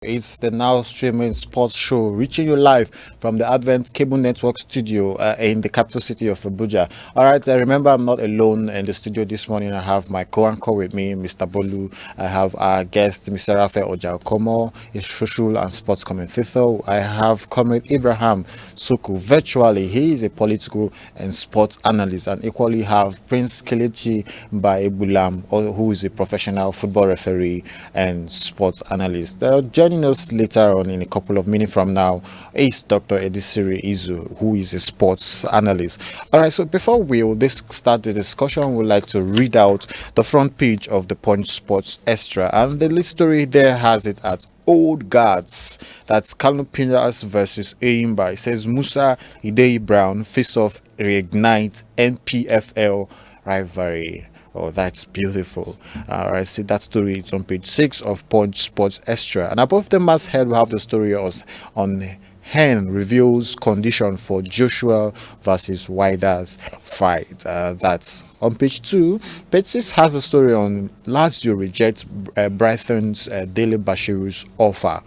It's the now streaming sports show reaching you live from the Advent Cable Network studio in the capital city of Abuja. All right, remember I'm not alone in the studio this morning. I have my co-anchor with me, Mr. Bolu. I have our guest, Mr. Rafael Ojaokomo, a social and sports commentator. I have Comrade Abraham Suku virtually. He is a political and sports analyst, and equally have Prince Kelechi Baebulam, who is a professional football referee and sports analyst. Joining us later on in a couple of minutes from now is Dr. Edisiri Izu, who is a sports analyst. All right, so before we will start the discussion, we'd like to read out the front page of the Punch Sports Extra, and the lead story there has it at Old Guards. That's Canupinas versus Aimba. It says Musa Idei Brown face off reignite NPFL rivalry. Oh, that's beautiful. I see that story. It's on page 6 of Punch Sports Extra. And above the masthead, we have the story on Hen reveals condition for Joshua versus Wider's fight. That's on page 2. Page 6 has a story on Lazio rejects Brighton's Daily Bashiru's offer.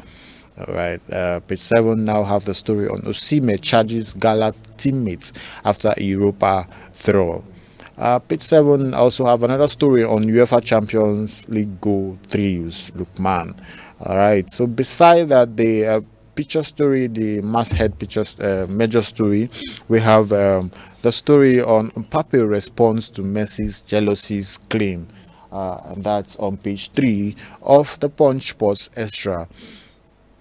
All right. Page 7 now have the story on Osime charges Gala teammates after Europa throw. Page 7 also have another story on UEFA Champions League goal 3's Lukman. All right. So beside that, the picture story, the masthead picture, major story, we have the story on Mbappe response to Messi's jealousies claim, and that's on page 3 of the Punch Sports Extra.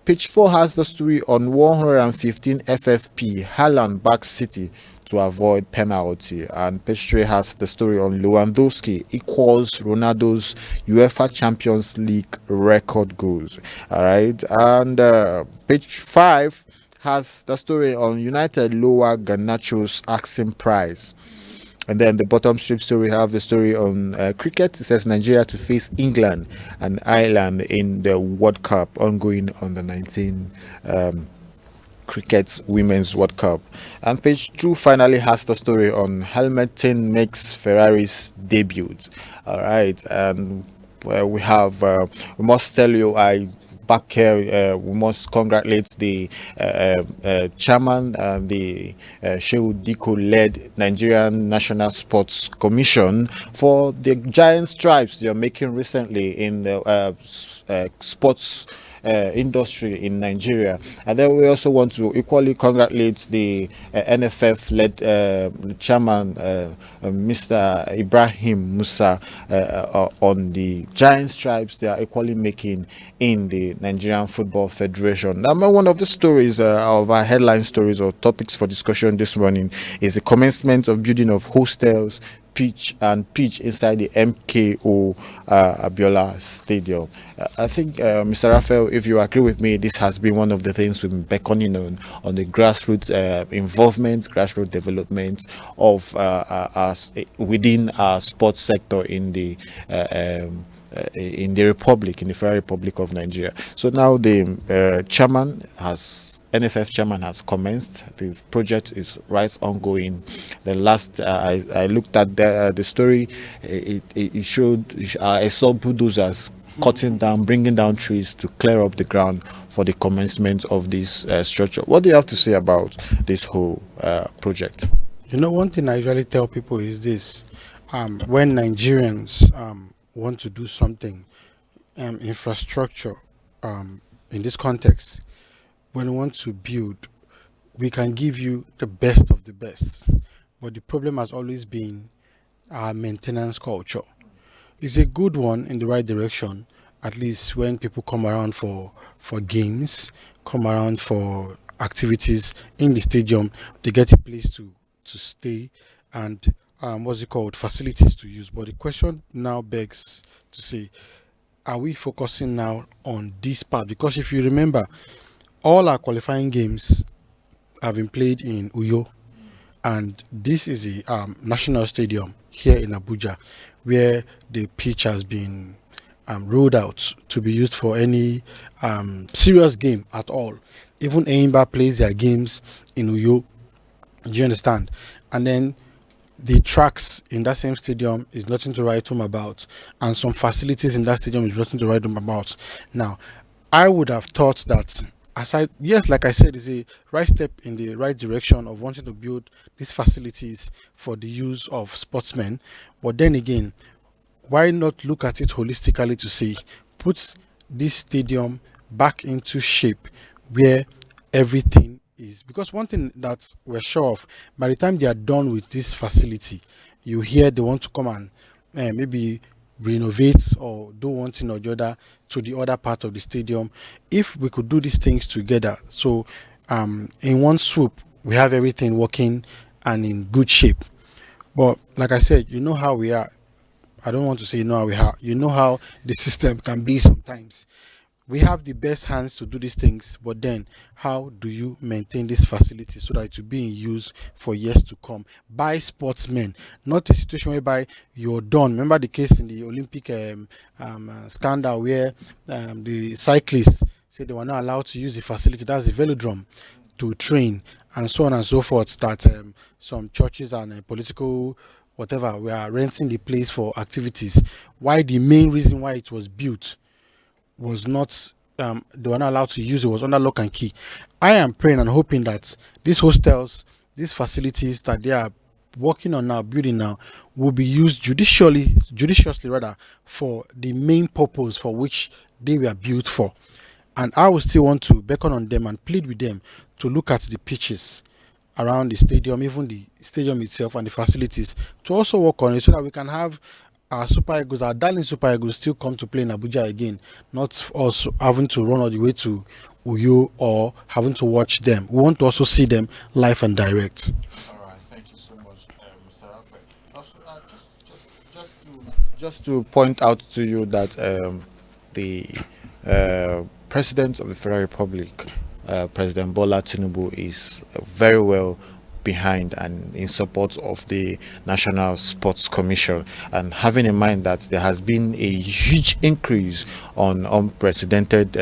Page 4 has the story on 115 FFP Haaland back City to avoid penalty, and page 3 has the story on Lewandowski equals Ronaldo's UEFA Champions League record goals. All right, and page 5 has the story on United lower Garnacho's asking price. And then the bottom strip story have the story on cricket. It says Nigeria to face England and Ireland in the World Cup ongoing on the 19 cricket women's World Cup. And page 2 finally has the story on Helmut Tin makes Ferrari's debut. All right, and we have we must tell you back here, we must congratulate the chairman, the Shehu Diko led Nigerian National Sports Commission for the giant strides they are making recently in the sports industry in Nigeria. And then we also want to equally congratulate the NFF-led chairman, Mr. Ibrahim Musa, on the giant strides they are equally making in the Nigerian Football Federation. Now, one of the stories of our headline stories or topics for discussion this morning is the commencement of building of hostels, pitch inside the MKO Abiola Stadium. I think, Mr. Raphael, if you agree with me, this has been one of the things we've been beckoning on the grassroots involvement, grassroots development of us within our sports sector in the Republic, in the Federal Republic of Nigeria. So now the NFF chairman has commenced. The project is right ongoing. The last I looked at the story, it showed I saw bulldozers cutting down, bringing down trees to clear up the ground for the commencement of this structure. What do you have to say about this whole project? You know, one thing I usually tell people is this: when Nigerians want to do something, infrastructure, in this context, when we want to build, we can give you the best of the best. But the problem has always been our maintenance culture. It's a good one in the right direction, at least when people come around for games, come around for activities in the stadium, they get a place to stay and facilities to use. But the question now begs to say, are we focusing now on this part? Because if you remember, all our qualifying games have been played in Uyo, and this is a national stadium here in Abuja, where the pitch has been rolled out to be used for any serious game at all. Even Aimba plays their games in Uyo. Do you understand? And then the tracks in that same stadium is nothing to write home about, and some facilities in that stadium is nothing to write home about. Now, I would have thought that, aside, yes, like I said, is a right step in the right direction of wanting to build these facilities for the use of sportsmen. But then again, why not look at it holistically to say, put this stadium back into shape where everything is? Because one thing that we're sure of, by the time they are done with this facility, you hear they want to come and maybe renovate or do one thing or the other to the other part of the stadium. If we could do these things together, so in one swoop, we have everything working and in good shape. But like I said, you know how we are. I don't want to say you know how we are. You know how the system can be sometimes. We have the best hands to do these things, but then how do you maintain this facility so that it will be in use for years to come by sportsmen? Not a situation whereby you're done. Remember the case in the Olympic scandal where the cyclists said they were not allowed to use the facility, that's the velodrome, to train, and so on and so forth. That some churches and political whatever were renting the place for activities. Why the main reason why it was built was not they were not allowed to use it, was under lock and key. I am praying and hoping that these hostels, these facilities that they are working on now, building now, will be used judiciously rather, for the main purpose for which they were built for. And I will still want to beckon on them and plead with them to look at the pitches around the stadium, even the stadium itself and the facilities, to also work on it so that we can have our Super Eagles, our darling Super Eagles, still come to play in Abuja again, not also having to run all the way to Uyo or having to watch them. We want to also see them live and direct. All right, thank you so much, Mr. Alfred. Also, just to point out to you that the President of the Federal Republic, President Bola Tinubu, is very well behind and in support of the National Sports Commission, and having in mind that there has been a huge increase on unprecedented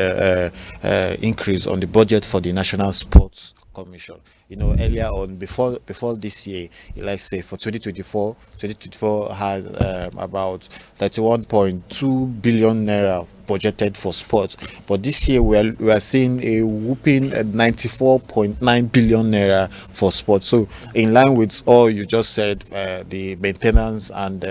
increase on the budget for the National Sports Commission. You know, earlier on, before this year, like say for 2024 had about 31.2 billion naira budgeted for sports, but this year we are seeing a whooping 94.9 billion naira for sports. So in line with all you just said, the maintenance and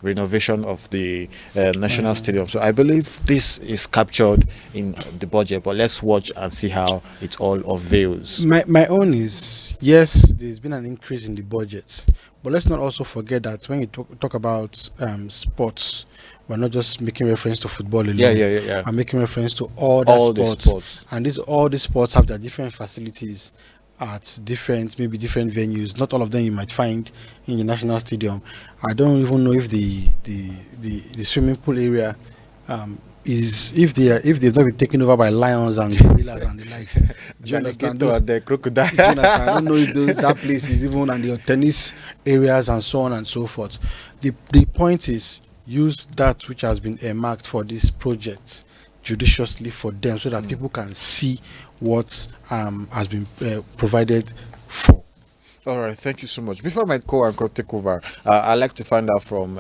renovation of the national stadium, so I believe this is captured in the budget, but let's watch and see how it all avails. My own is, yes, there's been an increase in the budget, but let's not also forget that when you talk about sports, we're not just making reference to football alone. Yeah. I'm making reference to all the sports. And all these sports have their different facilities at maybe different venues. Not all of them you might find in the national stadium. I don't even know if the swimming pool area is, if they've not been taken over by lions and gorillas and the likes. Do you understand? The crocodile. I don't know if that place is even, and the tennis areas and so on and so forth. The point is, use that which has been earmarked for this project judiciously for them, so that people can see what has been provided for. All right, thank you so much. Before my co-anchor take over, I'd like to find out from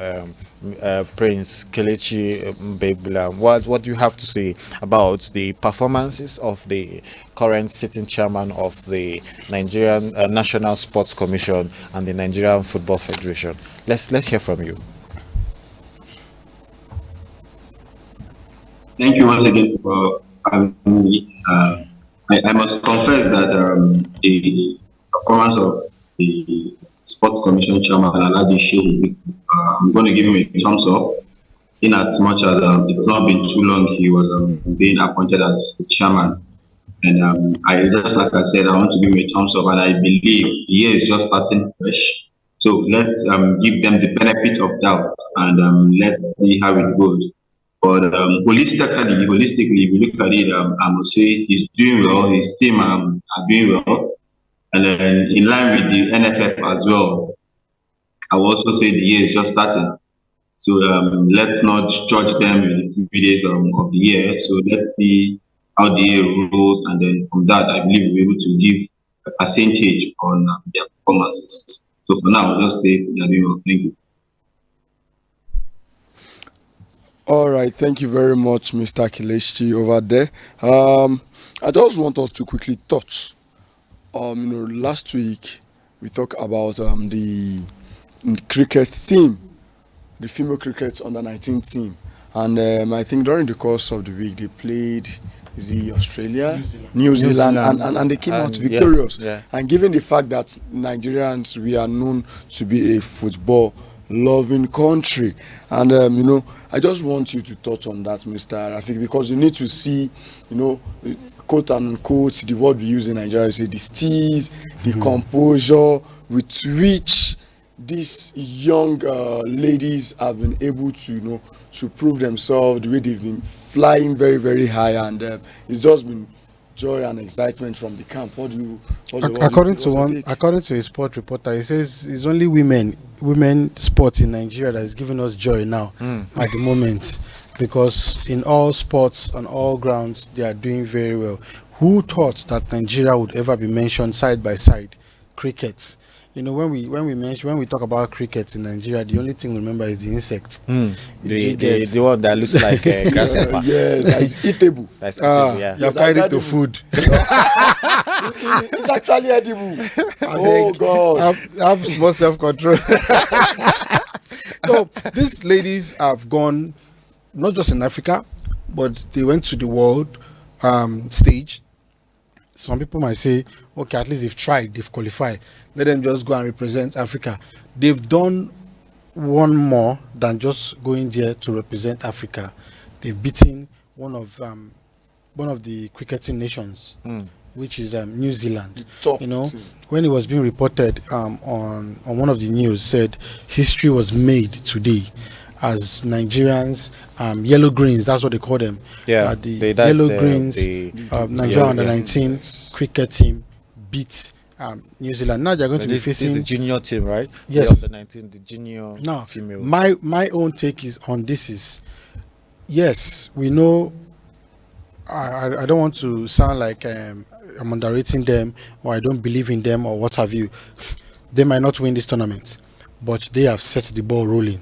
Prince Kelechi Mbebula, what do you have to say about the performances of the current sitting chairman of the Nigerian National Sports Commission and the Nigerian Football Federation? Let's hear from you. Thank you once again for having me. I must confess that the performance of the Sports Commission Chairman Aladi Shehu, I'm going to give him a thumbs up, in as much as it's not been too long he was being appointed as the chairman. And I just, like I said, I want to give him a thumbs up, and I believe the year is just starting fresh. So let's give them the benefit of doubt, and let's see how it goes. But holistically, if you look at it, I must say he's doing well. His team are doing well, and then in line with the NFF as well. I will also say the year is just starting, so let's not judge them in the 3 days of the year. So let's see how the year rolls, and then from that, I believe we'll be able to give a percentage on their performances. So for now, I'll just say they're doing well. Thank you. All right, thank you very much, Mr. Kileshi over there. I just want us to quickly touch. Last week we talked about the cricket team, the female cricket under 19 team, and I think during the course of the week they played the Australia, New New Zealand, and, Zealand, and, and they came out and yeah, victorious. yeah. And given the fact that Nigerians, we are known to be a football loving country, and I just want you to touch on that, Mr. Rafik, because you need to see, quote unquote, the word we use in Nigeria, say the steez, the composure with which these young ladies have been able to, to prove themselves, the way they've been flying very, very high, and it's just been joy and excitement from the camp. According to a sport reporter, he says it's only women sports in Nigeria that is giving us joy now at the moment, because in all sports on all grounds they are doing very well. Who thought that Nigeria would ever be mentioned side by side? Cricket. When we talk about cricket in Nigeria, the only thing we remember is the insects. The one that looks like a grasshopper. Yes, that's eatable. That's eatable, yeah. You have carried it to food. It's actually edible. Oh God! Have small self-control. So these ladies have gone not just in Africa, but they went to the world stage. Some people might say, okay, at least they've tried, they've qualified. Let them just go and represent Africa. They've done one more than just going there to represent Africa. They've beaten one of the cricketing nations, which is New Zealand. Top team. When it was being reported on one of the news, said history was made today as Nigerians, yellow greens, that's what they call them. Yeah, the yellow greens, Nigeria under 19 cricket team beat New Zealand. Now they're going to be facing the junior team, right? Yes. The under 19, the junior female. My own take on this is, yes, we know. I don't want to sound like I'm underrating them or I don't believe in them or what have you. They might not win this tournament, but they have set the ball rolling.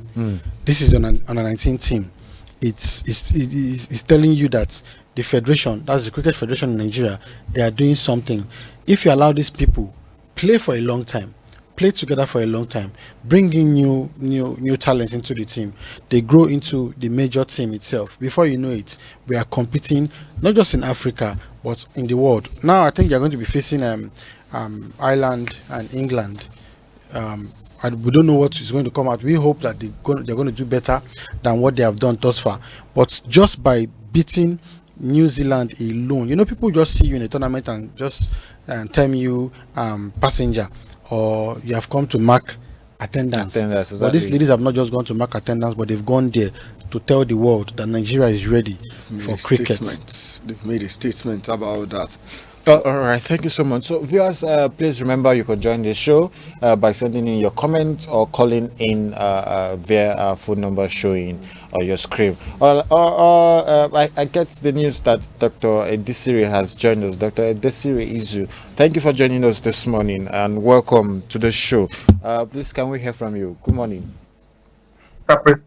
This is an under 19 team. It's telling you that the federation, that's the cricket federation in Nigeria, they are doing something. If you allow these people play for a long time, play together for a long time, bring in new talent into the team, they grow into the major team itself. Before you know it, we are competing not just in Africa but in the world. Now I think they're going to be facing Ireland and England. And we don't know what is going to come out. We hope that they're going to do better than what they have done thus far. But just by beating New Zealand alone, people just see you in a tournament and just term you passenger, or you have come to mark attendance. Exactly. But these ladies have not just gone to mark attendance, but they've gone there to tell the world that Nigeria is ready for cricket. They've made a statement about that. All right, thank you so much. So, viewers, please remember you can join the show by sending in your comments or calling in via our phone number showing on your screen. I get the news that Dr. Edesiri has joined us. Dr. Edesiri Izu, thank you for joining us this morning and welcome to the show. Please, can we hear from you? Good morning. Good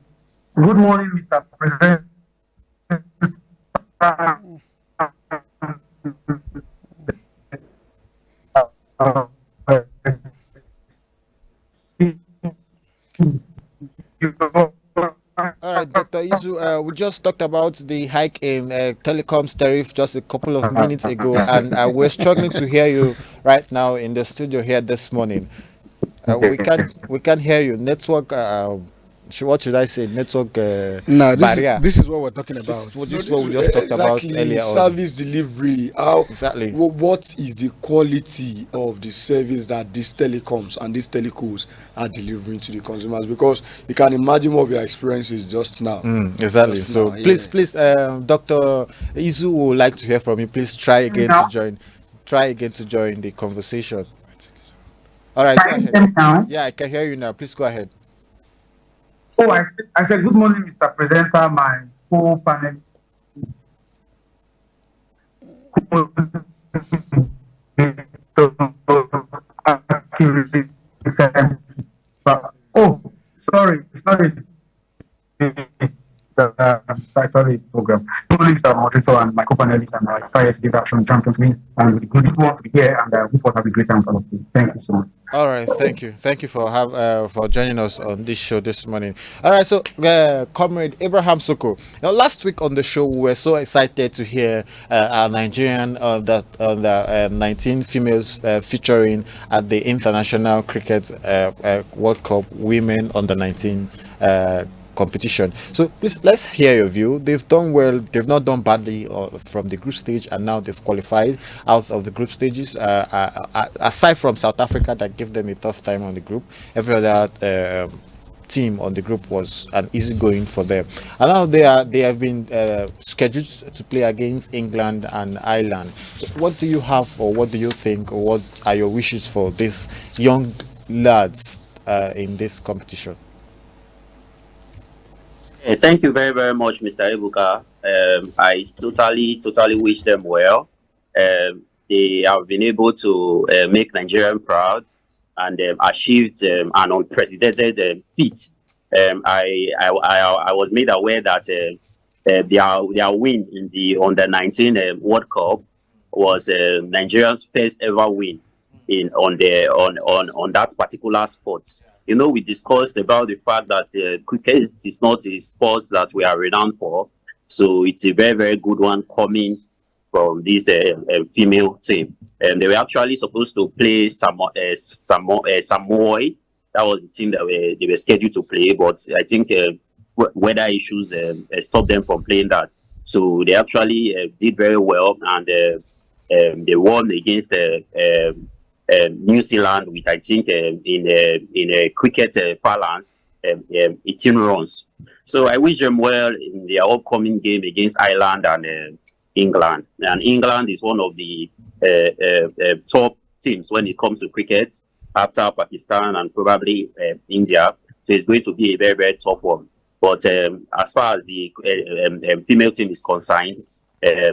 morning, Mr. President. All right, Dr. Izu, we just talked about the hike in telecoms tariff just a couple of minutes ago, and we're struggling to hear you right now in the studio here this morning. We can hear you. Network. What should I say? Network barrier. This is what we're talking about. This is what we just talked about earlier. Service delivery. How exactly? What is the quality of the service that these telecoms and these telecos are delivering to the consumers? Because you can imagine what we are experiencing just now. Exactly. Just so now, please, Dr. Izu would like to hear from you. Please try again to join. Try again to join the conversation. All right. Go ahead. Yeah, I can hear you now. Please go ahead. Oh, I said, good morning, Mr. Presenter, my co-panel. Oh, sorry. moderator and my co-panelists and our entire today's action champions me. And with good people want to be here and we thought have a great time for you. Thank you so much. All right, thank you for joining us on this show this morning. All right, so Comrade Abraham Soko. Now, last week on the show, we were so excited to hear our Nigerian the 19 females featuring at the International Cricket World Cup Women Under 19 competition. So please, let's hear your view. They've done well. They've not done badly from the group stage, and now they've qualified out of the group stages. Aside from South Africa, that gave them a tough time on the group, every other team on the group was an easy going for them. And now they have been scheduled to play against England and Ireland. So what do you have, or what do you think, or what are your wishes for these young lads in this competition? Thank you very, very much, Mr. Ebuka. I totally wish them well. They have been able to make Nigerian proud and achieved an unprecedented feat. I was made aware that their win in the Under 19 World Cup was Nigeria's first ever win on that particular sport. You know, we discussed about the fact that cricket is not a sport that we are renowned for. So it's a very, very good one coming from this female team. And they were actually supposed to play Samoa. That was the team that they were scheduled to play. But I think weather issues stopped them from playing that. So they actually did very well. And they won against New Zealand with, I think, in a cricket balance, 18 runs. So I wish them well in their upcoming game against Ireland and England. And England is one of the top teams when it comes to cricket after Pakistan and probably India. So it's going to be a very, very tough one. But as far as the female team is concerned,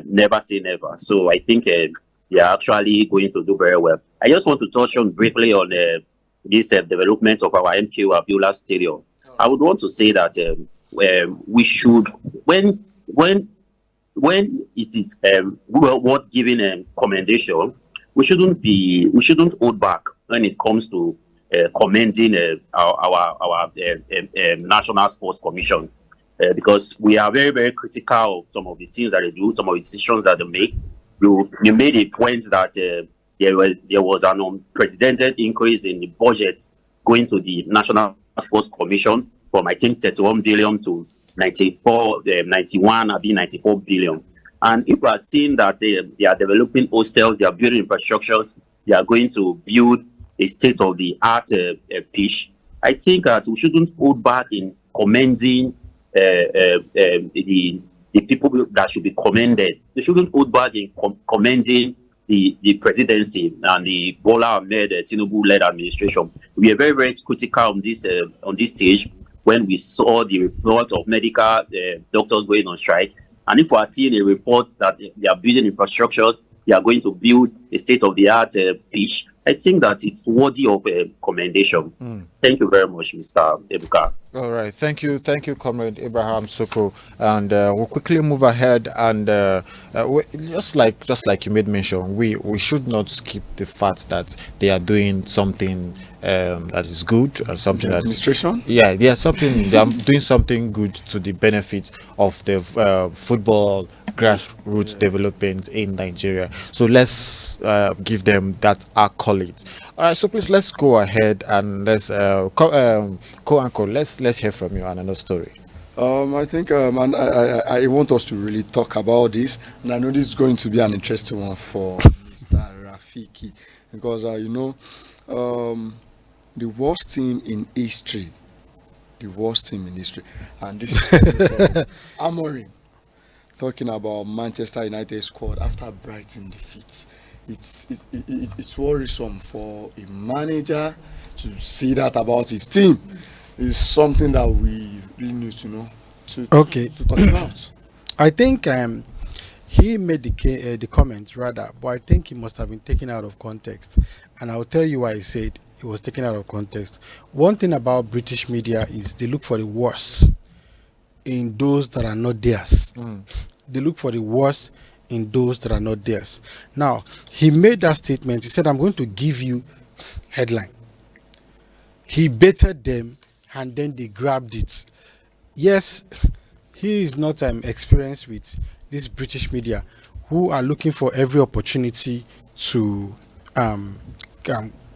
never say never. So I think they are actually going to do very well. I just want to touch on briefly on this development of our MKO Abiola Stadium. I would want to say that we should, when it is worth giving commendation, we shouldn't hold back when it comes to commending our National Sports Commission, because we are very, very critical of some of the things that they do, some of the decisions that they make. You made a point that there was an unprecedented increase in the budget going to the National Sports Commission from, I think, 31 billion to 94 billion. And if we are seeing that they are developing hostels, they are building infrastructures, they are going to build a state-of-the-art pitch, I think that we shouldn't hold back in commending the people that should be commended. They shouldn't hold back in commending the presidency and the Bola Ahmed Tinubu-led administration. We are very, very critical on this stage when we saw the report of medical doctors going on strike. And if we are seeing a report that they are building infrastructures, they are going to build a state-of-the-art pitch, I think that it's worthy of commendation. Thank you very much, Mr. Ebuka. All right, thank you, Comrade Abraham Soko, and we'll quickly move ahead. And just like you made mention, we should not skip the fact that they are doing something that is good, or something that administration. Yeah, something they are doing something good to the benefit of the football grassroots development in Nigeria. So let's give them that accolade. All right, so please let's go ahead and let's let's hear from you on another story. I think and I want us to really talk about this, and I know this is going to be an interesting one for Mr. Rafiki, because the worst team in history, and this is from Amorim, talking about Manchester United squad after Brighton defeat. It's worrisome for a manager to see that about his team. It's something that we really need to know to talk about. I think he made the comment rather, but I think he must have been taken out of context, and I'll tell you why I said it was taken out of context. One thing about British media is they look for the worst in those that are not theirs. they look for the worst in those that are not theirs. Now, he made that statement. He said, I'm going to give you headline. He baited them, and then they grabbed it. Yes, he is not experienced with this British media, who are looking for every opportunity to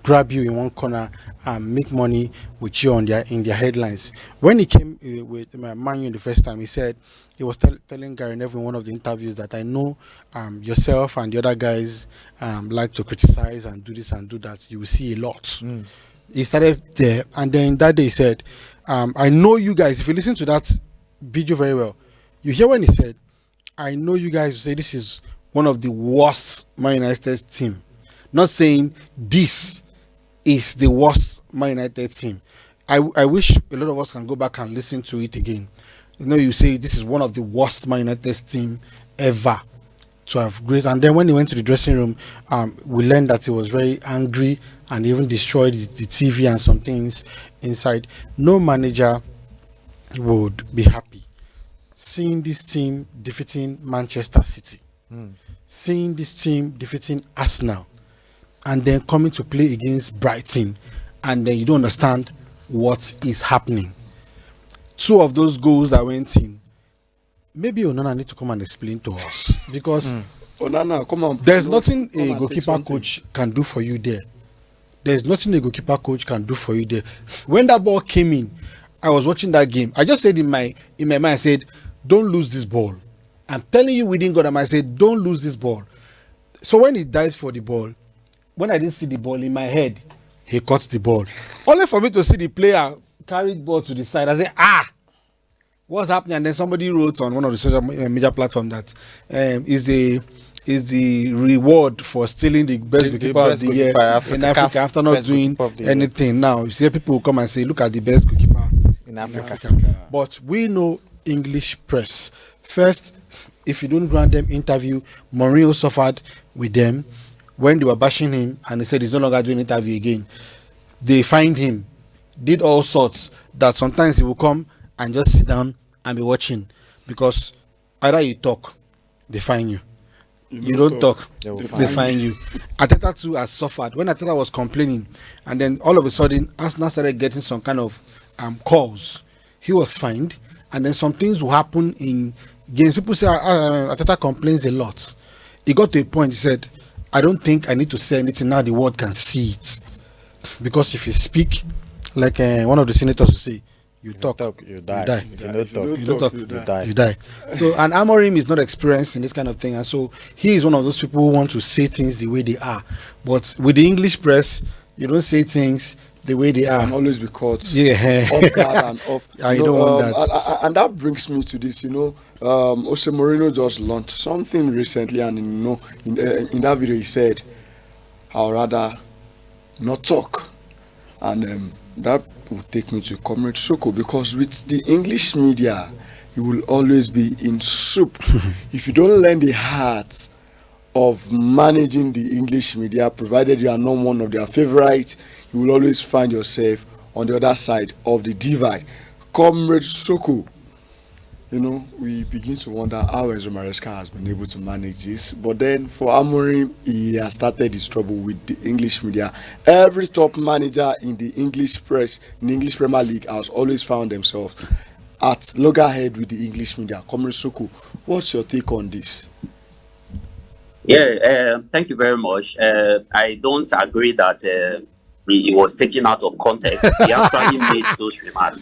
grab you in one corner and make money with you in their headlines. When he came with Man U the first time, he said he was telling Gary Neville in one of the interviews that I know yourself and the other guys like to criticize and do this and do that. You will see a lot. He started there, and then that day he said, I know you guys, if you listen to that video very well, you hear when he said, I know you guys say this is one of the worst Man United team. Not saying this is the worst Man United team. I wish a lot of us can go back and listen to it again. You know, you say this is one of the worst Man United team ever to have graced. And then when he went to the dressing room, we learned that he was very angry and even destroyed the TV and some things inside. No manager would be happy seeing this team defeating Manchester City, seeing this team defeating Arsenal, and then coming to play against Brighton, and then you don't understand what is happening. Two of those goals that went in, maybe Onana need to come and explain to us, because Onana, come on. There's nothing a goalkeeper coach can do for you there. There's nothing a goalkeeper coach can do for you there. When that ball came in, I was watching that game. I just said in my mind, I said, don't lose this ball. I'm telling you, within God, I said, don't lose this ball. So when he dives for the ball, when I didn't see the ball in my head, he caught the ball. Only for me to see the player carry the ball to the side. I said, what's happening? And then somebody wrote on one of the social media platforms that is the reward for stealing the best goalkeeper of the year in Africa after not doing anything. Now, you see people will come and say, look at the best goalkeeper in Africa. But we know English press. First, if you don't grant them interview, Mourinho suffered with them when they were bashing him and they said he's no longer doing interview again. They fined him, did all sorts, that sometimes he will come and just sit down and be watching, because either you talk, they fine you. You don't talk, they fine you. Ateta too has suffered. When Ateta was complaining, and then all of a sudden Arsenal started getting some kind of calls, he was fined, and then some things will happen in games. People say Ateta complains a lot. He got to a point, he said, I don't think I need to say anything now, the world can see it. Because if you speak, like one of the senators will say, you talk, you die. If you don't talk, you die. You die. So, and Amorim is not experienced in this kind of thing, and so he is one of those people who want to say things the way they are. But with the English press, you don't say things the way they are. Can always be caught off guard and off. I don't want that. And that brings me to this. Jose Mourinho just launched something recently, and in that video he said, "I'd rather not talk," and that will take me to Comrade Soko, because with the English media, you will always be in soup. If you don't learn the heart of managing the English media, provided you are not one of their favorites, you will always find yourself on the other side of the divide. Comrade Soko, we begin to wonder how Enzo Maresca has been able to manage this. But then for Amorim, he has started his trouble with the English media. Every top manager in the English press, in the English Premier League, has always found themselves at loggerhead with the English media. Comrade Soko, what's your take on this? Yeah, thank you very much. I don't agree that he was taken out of context. He actually made those remarks.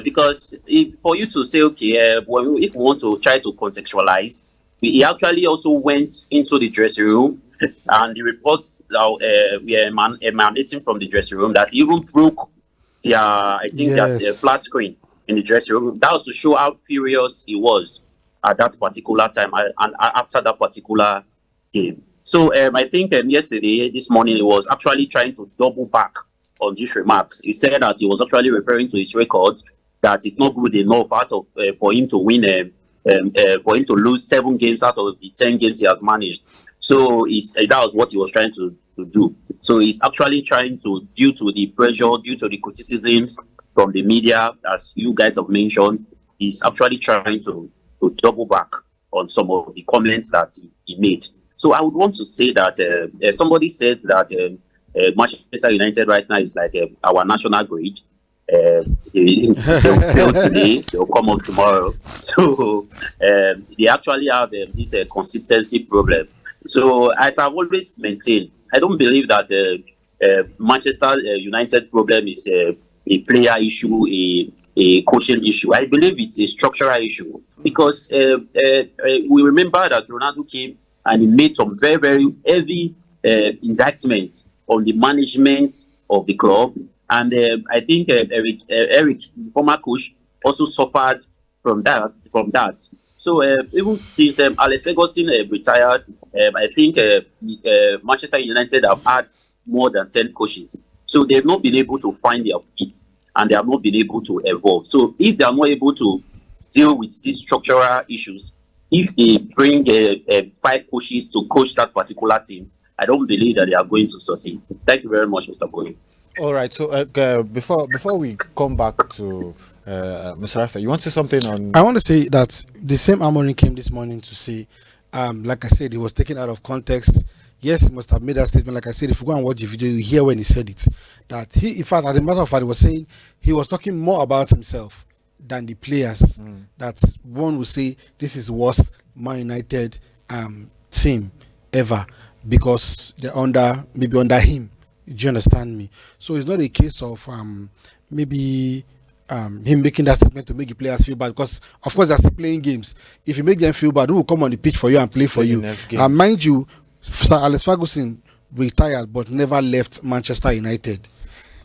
Because for you to say, okay, if we want to try to contextualize, he actually also went into the dressing room, and the reports were emanating from the dressing room that he even broke their flat screen in the dressing room. That was to show how furious he was at that particular time and after that particular game. So I think this morning, he was actually trying to double back on these remarks. He said that he was actually referring to his record, that it's not good enough for him to win, for him to lose 7 games out of the 10 games he has managed. So that was what he was trying to do. So he's actually trying to, due to the pressure, due to the criticisms from the media, as you guys have mentioned, he's actually trying to double back on some of the comments that he made. So I would want to say that somebody said that Manchester United right now is like our national grid. They'll fail today, they'll come up tomorrow. So they actually have this consistency problem. So as I've always maintained, I don't believe that Manchester United problem is a player issue, a coaching issue. I believe it's a structural issue because we remember that Ronaldo came and he made some very, very heavy indictments on the management of the club. And I think Eric, former coach, also suffered from that. So even since Alex Ferguson retired, I think Manchester United have had more than 10 coaches. So they've not been able to find their feet and they have not been able to evolve. So if they are not able to deal with these structural issues, if they bring 5 coaches to coach that particular team, I don't believe that they are going to succeed. Thank you very much, Mr. Bowie. All right. So before we come back to Mr. Rafa, you want to say something on? I want to say that the same Amorim came this morning to say, like I said, it was taken out of context. Yes, he must have made that statement. Like I said, if you go and watch the video, you hear when he said it. That he, in fact, as a matter of fact, he was saying he was talking more about himself than the players. That one would say this is the worst Man United team ever because they're maybe under him. Do you understand me? So it's not a case of maybe him making that statement to make the players feel bad, because of course they're still playing games. If you make them feel bad, who will come on the pitch for you and play for you? Mind you, Sir Alex Ferguson retired but never left Manchester United.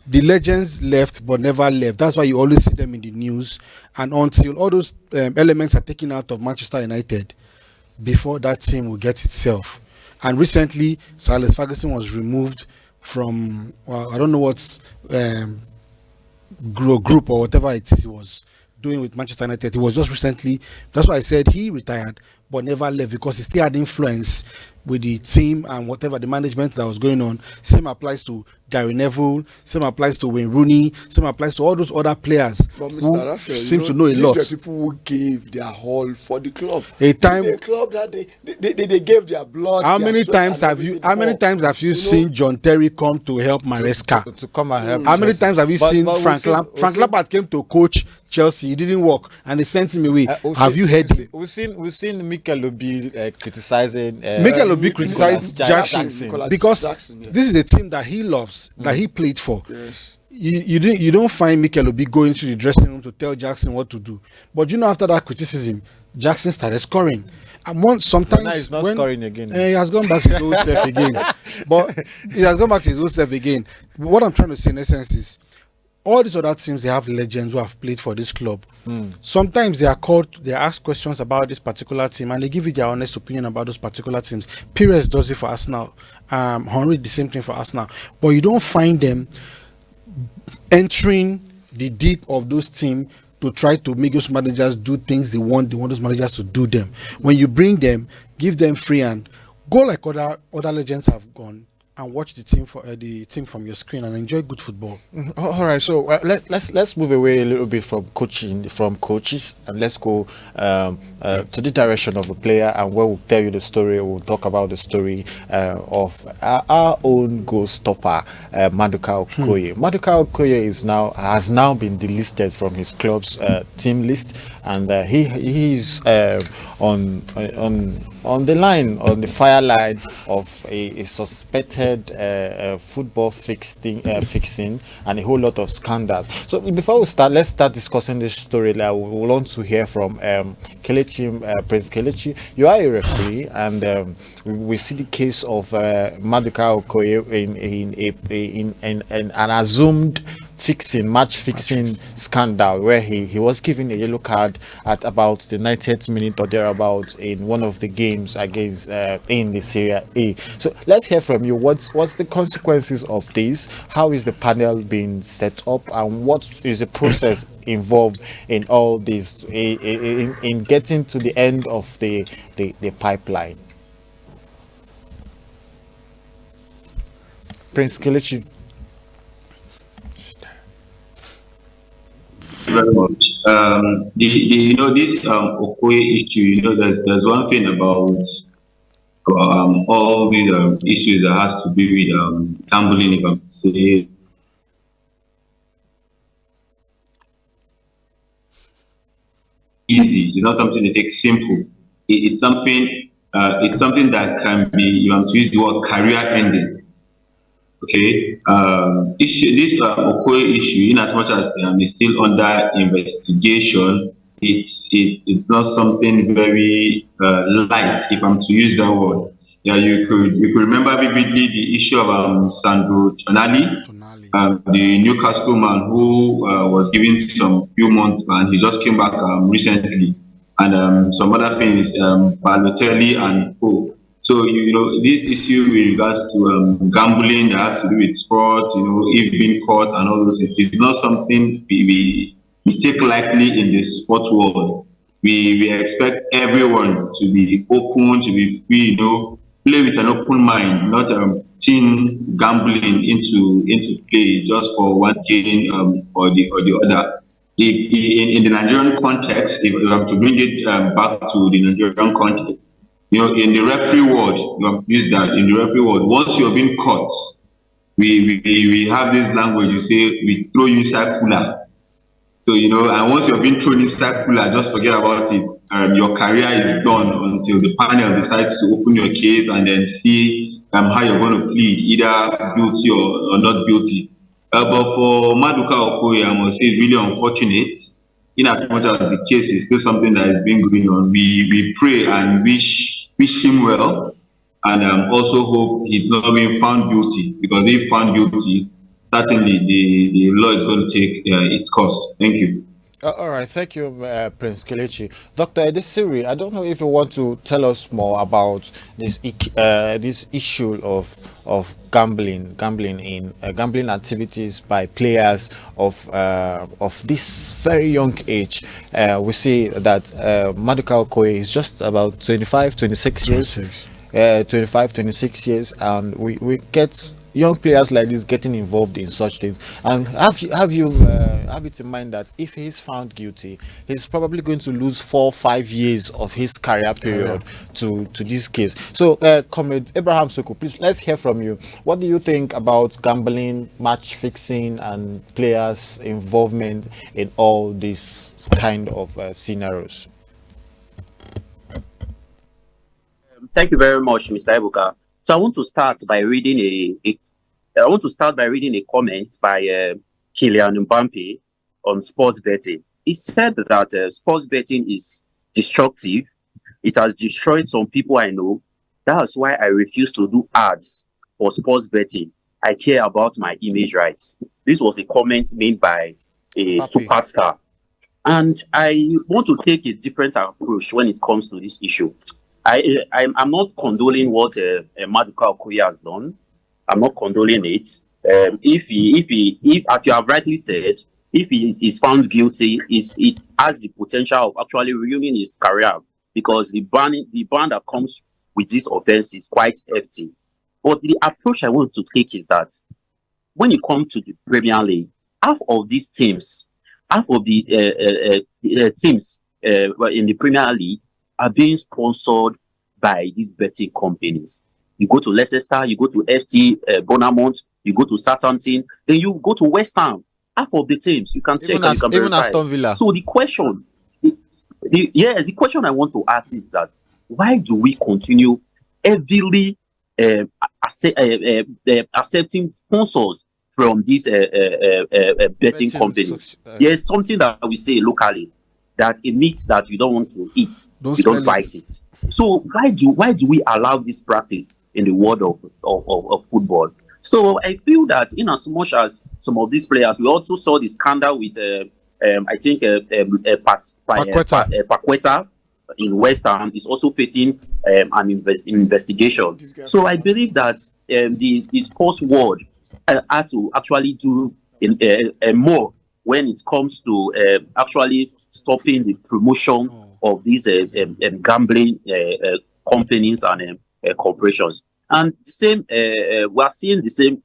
The legends left but never left. That's why you always see them in the news. And until all those elements are taken out of Manchester United, before that team will get itself. And recently, Sir Alex Ferguson was removed from, I don't know what group or whatever it is he was doing with Manchester United. He was just recently, that's why I said he retired but never left, because he still had influence with the team and whatever the management that was going on. Same applies to Gary Neville, same applies to Wayne Rooney, same applies to all those other players. But Mr. Raphael, seem to know a lot. These were people who gave their all for the club. A club that they gave their blood. How many times have you seen John Terry come to help Maresca? To come and help? How many times have you seen Frank Lampard came to coach Chelsea? He didn't work and they sent him away. Have you heard him? We've seen Mikel Obi criticizing. Mikel Obi criticized Jackson because Jackson, yeah. this is a team that he loves, that he played for. Yes. You don't find Mikel Obi going to the dressing room to tell Jackson what to do. But after that criticism, Jackson started scoring. And sometimes now he's not scoring again. He has gone back to his old self again. But he has gone back to his old self again. What I'm trying to say in essence is, all these other teams, they have legends who have played for this club. Sometimes they are asked questions about this particular team and they give you their honest opinion about those particular teams. Pires does it for Arsenal. Henry, the same thing for Arsenal. But you don't find them entering the deep of those teams to try to make those managers do things they want those managers to do them. When you bring them, give them free hand, go like other legends have gone, and watch the team from your screen and enjoy good football. All right, so let's move away a little bit from coaches, and let's go to the direction of a player, and where we'll tell you the story. We'll talk about the story of our own goal stopper, Maduka Okoye. Maduka Okoye has now been delisted from his club's team list, and he's on the line, on the fire line of a suspected football fixing and a whole lot of scandals. So before we start, let's start discussing this story. We want to hear from Kelechi, Prince Kelechi. You are a referee, and we see the case of Maduka Okoye in an assumed match fixing scandal, where he was given a yellow card at about the 90th minute or thereabout in one of the games against in the Serie A. So let's hear from you. What's the consequences of this? How is the panel being set up, and what is the process involved in all this in getting to the end of the pipeline? Prince Kelechi. Very much. this Okoye issue. There's one thing about all these issues that has to do with gambling. If I'm to say easy, it's not something that takes simple. It's something. It's something that can be. You have to use the word career ending. Okay, this Okoye issue, in as much as it's still under investigation, it's not something very light, if I'm to use that word. Yeah, you could remember vividly the issue of Sandro Tonali, Tonali. the Newcastle man who was given some few months and he just came back recently, and some other things, Balotelli and co. So this issue with regards to gambling that has to do with sport, if being caught and all those things, it's not something we take lightly in the sport world. We expect everyone to be open, to be free, play with an open mind, not seeing gambling into play just for one gain or the other. In the Nigerian context, if I'm to bring it back to the Nigerian context, in the referee world, you have used that in the referee world. Once you're being caught, we have this language. You say we throw you inside cooler. So and once you've been thrown inside cooler, just forget about it. Your career is done until the panel decides to open your case and then see how you're going to plead, either guilty or not guilty. But for Maduka Okoye, I must say it's really unfortunate. In as much as the case is still something that is being going on, we pray and wish him well, and also hope he's not being found guilty, because if found guilty, certainly the law is going to take its course. Thank you. All right, thank you, Prince Kelechi. Dr. Edesiri, I don't know if you want to tell us more about this issue of gambling in gambling activities by players of this very young age. We see that Maduka Okoye is just about 25, 26 years. 25, 26 years, and we get young players like this getting involved in such things. And have it in mind that if he's found guilty, he's probably going to lose 4-5 years of his career period to this case. So, Comrade Abraham Soko, please, let's hear from you. What do you think about gambling, match fixing, and players' involvement in all these kind of scenarios? Thank you very much, Mr. Ebuka. So I want to start by reading a comment by Kylian Mbappe on sports betting. He said that sports betting is destructive. It has destroyed some people I know. That's why I refuse to do ads for sports betting. I care about my image rights. This was a comment made by a superstar. And I want to take a different approach when it comes to this issue. I'm not condoling what Maduka Okoye has done. I'm not condoling it. If as you have rightly said, if he is found guilty, it has the potential of actually ruining his career, because the ban that comes with this offense is quite hefty. But the approach I want to take is that when you come to the Premier League, half of the teams in the Premier League are being sponsored by these betting companies. You go to Leicester, you go to FT Bournemouth, you go to Southampton, then you go to West Ham. Half of the teams, you can check and you can verify. Even Aston Villa. So the question I want to ask is that why do we continue heavily accepting sponsors from these betting companies? There's something that we say locally, that a meat that you don't want to eat, you don't bite it. So why do we allow this practice in the world of football? So I feel that in as much as some of these players, we also saw the scandal with I think Paqueta in West Ham is also facing an investigation. So I believe that the sports world had to actually do more when it comes to actually stopping the promotion of these gambling companies and corporations. And same, we are seeing the same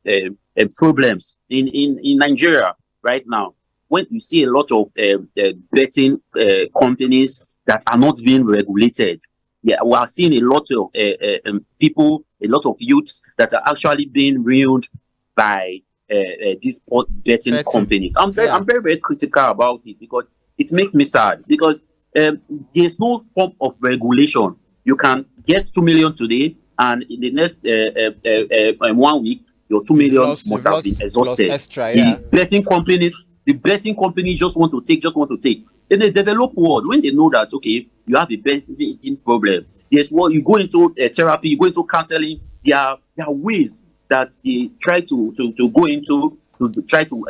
problems in Nigeria right now. when you see a lot of betting companies that are not being regulated, yeah, we are seeing a lot of people, a lot of youths that are actually being ruined by these sport betting companies. I'm very critical about it because it makes me sad because there's no form of regulation. You can get 2 million today, and in the next 1 week, your 2 million must have been exhausted. Extra, yeah. The betting companies just want to take. In the developed world, when they know that okay, you have a betting problem, there's what you go into therapy, you go into counseling. There are ways that they try to go into to try to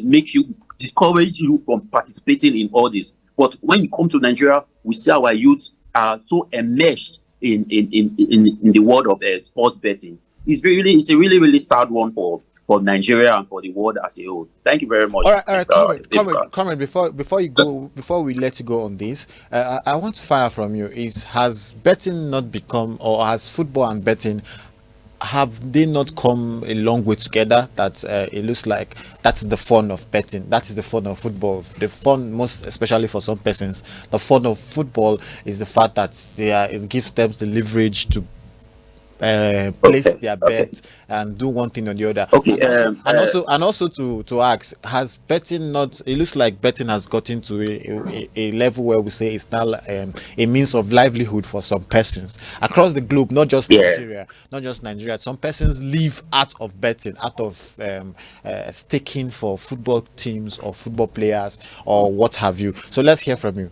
make you discourage you from participating in all this. But when you come to Nigeria, we see our youth are so enmeshed in the world of sports betting. It's a really sad one for Nigeria and for the world as a whole. Thank you very much. All right, Comrade, before you go, before we let you go on this, I want to find out from you: has betting not become, or has football and betting, have they not come a long way together? That it looks like that's the fun of betting, that is the fun of football. The fun, most especially for some persons, the fun of football is the fact that it gives them the leverage to place their bets and do one thing or the other. And also to ask, has betting not? It looks like betting has gotten to a level where we say it's now a means of livelihood for some persons across the globe, not just Nigeria. Some persons live out of betting, out of staking for football teams or football players or what have you. So let's hear from you.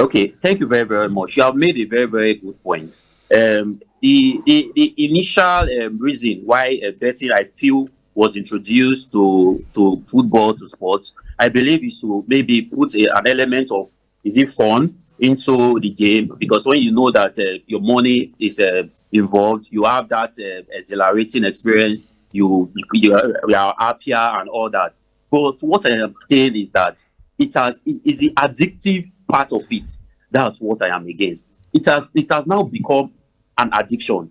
Okay, thank you very, very much. You have made a very, very good point. The initial reason why betting, I feel, was introduced to football, to sports, I believe, is to maybe put an element of, is it fun into the game, because when you know that your money is involved, you have that exhilarating experience, you are happier and all that. But what I am saying is that it's the addictive part of it. That's what I am against. It has now become an addiction.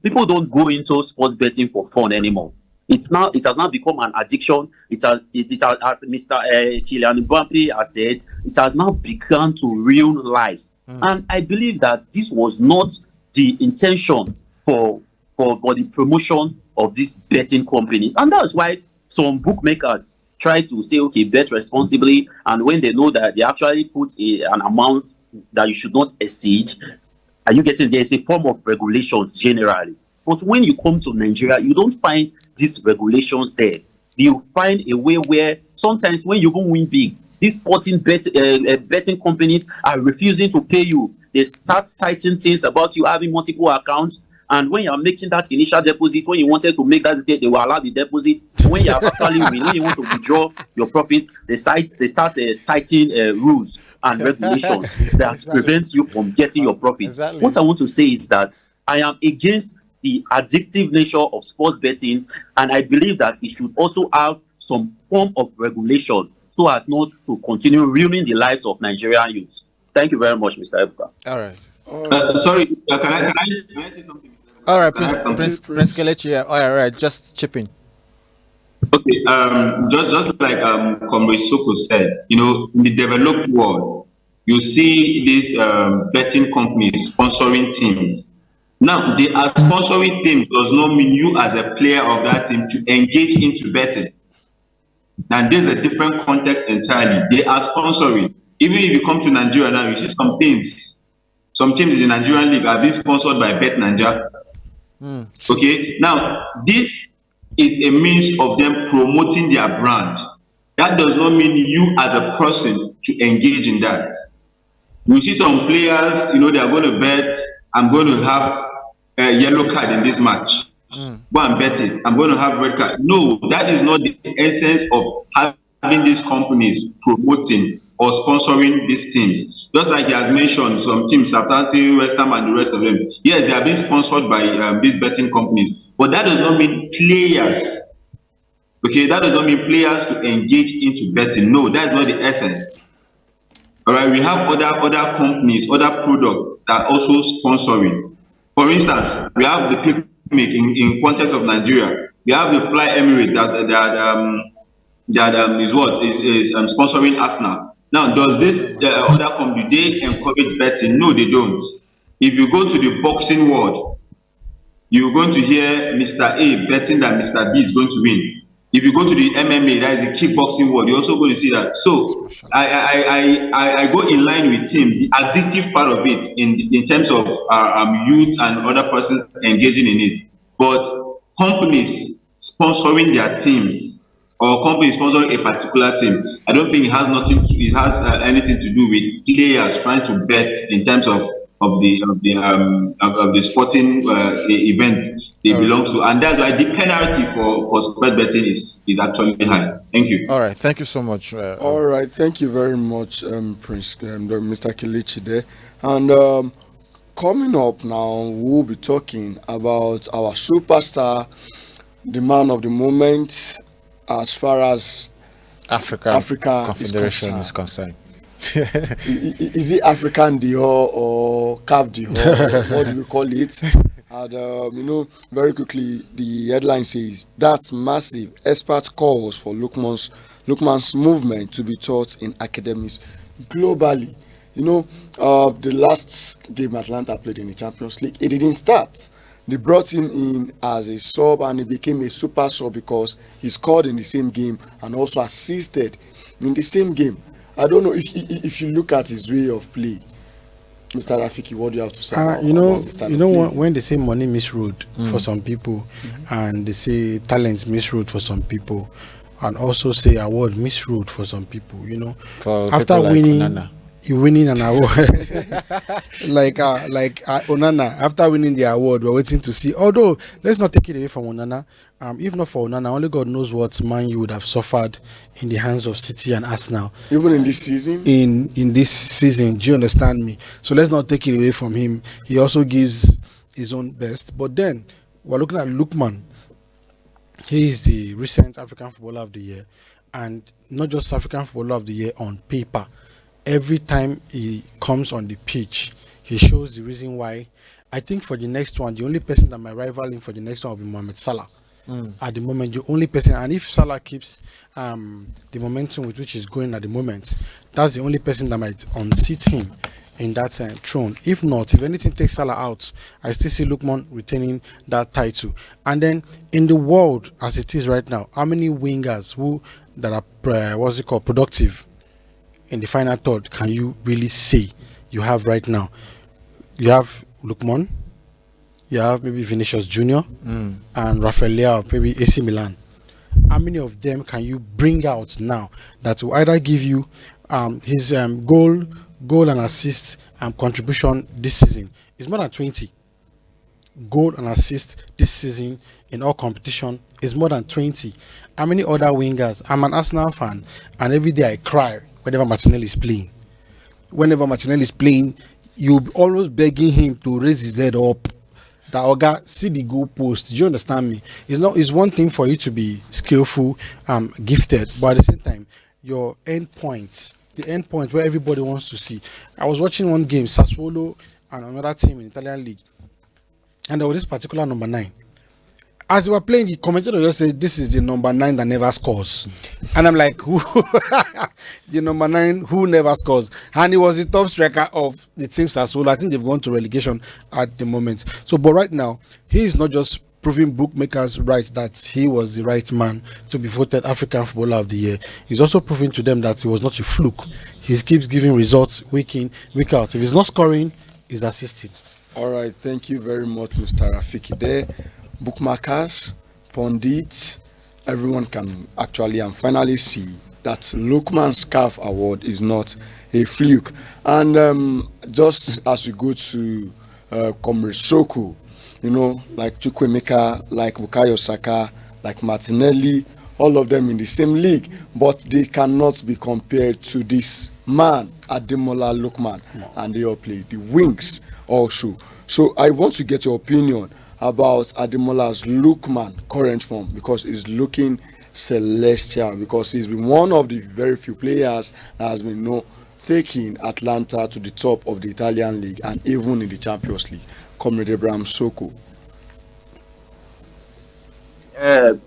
People don't go into sports betting for fun anymore. It has now become an addiction. It has, as Mr. Kylian Mbappe has said, it has now begun to ruin lives. And I believe that this was not the intention for the promotion of these betting companies, and that's why some bookmakers try to say, okay, bet responsibly, and when they know that they actually put an amount that you should not exceed. Are you getting? There's a form of regulations generally, but when you come to Nigeria, you don't find these regulations there. You find a way where sometimes when you even win big, these sporting betting companies are refusing to pay you. They start citing things about you having multiple accounts, and when you are making that initial deposit, when you wanted to make that, they will allow the deposit. When you have actually win, when you want to withdraw your profit, they start citing rules and regulations that prevents you from getting your profit. Exactly. What I want to say is that I am against the addictive nature of sports betting, and I believe that it should also have some form of regulation so as not to continue ruining the lives of Nigerian youths. Thank you very much, Mr. Ebuka. All right. Sorry, can I say something? All right, Prince Kelechi. All right, just chip in. Okay, just like Comrade Soko said, in the developed world, you see these betting companies sponsoring teams. Now, they are sponsoring teams does not mean you as a player of that team to engage into betting. And there's a different context entirely. They are sponsoring. Even if you come to Nigeria now, you see some teams in the Nigerian league are being sponsored by Bet Nigeria. Okay, now this is a means of them promoting their brand. That does not mean you as a person to engage in that. You see some players, they are going to bet, I'm going to have a yellow card in this match. Go and bet it. I'm going to have red card. No, that is not the essence of having these companies promoting or sponsoring these teams. Just like he has mentioned, some teams, Southampton, West Ham, and the rest of them. Yes, they are being sponsored by these betting companies, but that does not mean players. Okay, that does not mean players to engage into betting. No, that is not the essence. All right, we have other companies, other products that are also sponsoring. For instance, we have the picnic in context of Nigeria. We have the Fly Emirates that that is sponsoring Arsenal. Now, does this other company, do they encourage betting? No, they don't. If you go to the boxing world, you're going to hear Mr. A betting that Mr. B is going to win. If you go to the MMA, that is the kickboxing world, you're also going to see that. So I go in line with him. The addictive part of it, in terms of youth and other persons engaging in it, but companies sponsoring their teams or companies sponsoring a particular team, I don't think it has anything to do with players trying to bet in terms of the sporting event they belong to, and that's why the penalty for sport betting is actually high. Thank you. All right, thank you so much. All right, thank you very much, Prince, Mr. Kelechi there. And coming up now, we'll be talking about our superstar, the man of the moment, as far as Africa Confederation is concerned. Is it African Dior or Cav Dior? What do we call it? And very quickly, the headline says that's massive. Expert calls for Lookman's movement to be taught in academies globally. The last game Atlanta played in the Champions League, it didn't start. They brought him in as a sub, and he became a super sub because he scored in the same game and also assisted in the same game. I don't know if you look at his way of play, Mr. Rafiki, what do you have to say? When they say money misroad for some people, and they say talent misroad for some people, and also say award misroad for some people, after winning. You winning an award like Onana. After winning the award, we're waiting to see. Although let's not take it away from Onana. If not for Onana, only God knows what Man U would have suffered in the hands of City and Arsenal. Even in this season. In this season, do you understand me? So let's not take it away from him. He also gives his own best. But then we're looking at Lookman. He is the recent African Footballer of the Year, and not just African Footballer of the Year on paper. Every time he comes on the pitch, he shows the reason why. I think for the next one, the only person that might rival him for the next one will be Mohamed Salah. At the moment, the only person, and if Salah keeps the momentum with which he's going at the moment, that's the only person that might unseat him in that throne. If not, if anything takes Salah out, I still see Lookman retaining that title. And then in the world as it is right now, how many wingers that are productive in the final third can you really say you have right now? You have Lookman, you have maybe Vinicius Junior, and Rafael Leao, maybe AC Milan. How many of them can you bring out now that will either give you his goal and assist contribution this season? It's more than 20. Goal and assist this season in all competition is more than 20. How many other wingers? I'm an Arsenal fan, and every day I cry whenever Martinelli is playing. Whenever Martinelli is playing, you're always begging him to raise his head up. That Oga, see the goal post. Do you understand me? It's one thing for you to be skillful, gifted, but at the same time, your end point, the end point where everybody wants to see. I was watching one game, Sassuolo and another team in Italian league, and there was this particular number 9. As they were playing, the commentator just said, "This is the number 9 that never scores," and I'm like, "Who? The number 9 who never scores?" And he was the top striker of the team Sassuolo. I think they've gone to relegation at the moment. So, but right now, he is not just proving bookmakers right that he was the right man to be voted African Footballer of the Year. He's also proving to them that he was not a fluke. He keeps giving results week in, week out. If he's not scoring, he's assisting. All right, thank you very much, Mr. Rafiki. There, bookmakers, pundits, everyone can actually and finally see that Lookman Scarf Award is not a fluke. And just as we go to Comrade Soko, like Chukwemeka, like Bukayo Saka, like Martinelli, all of them in the same league, but they cannot be compared to this man, Ademola Lookman, and they all play the wings also. So I want to get your opinion about Ademola's Lookman current form, because he's looking celestial, because he's been one of the very few players that has been taking Atlanta to the top of the Italian league and even in the Champions League. Comrade Abraham Soko.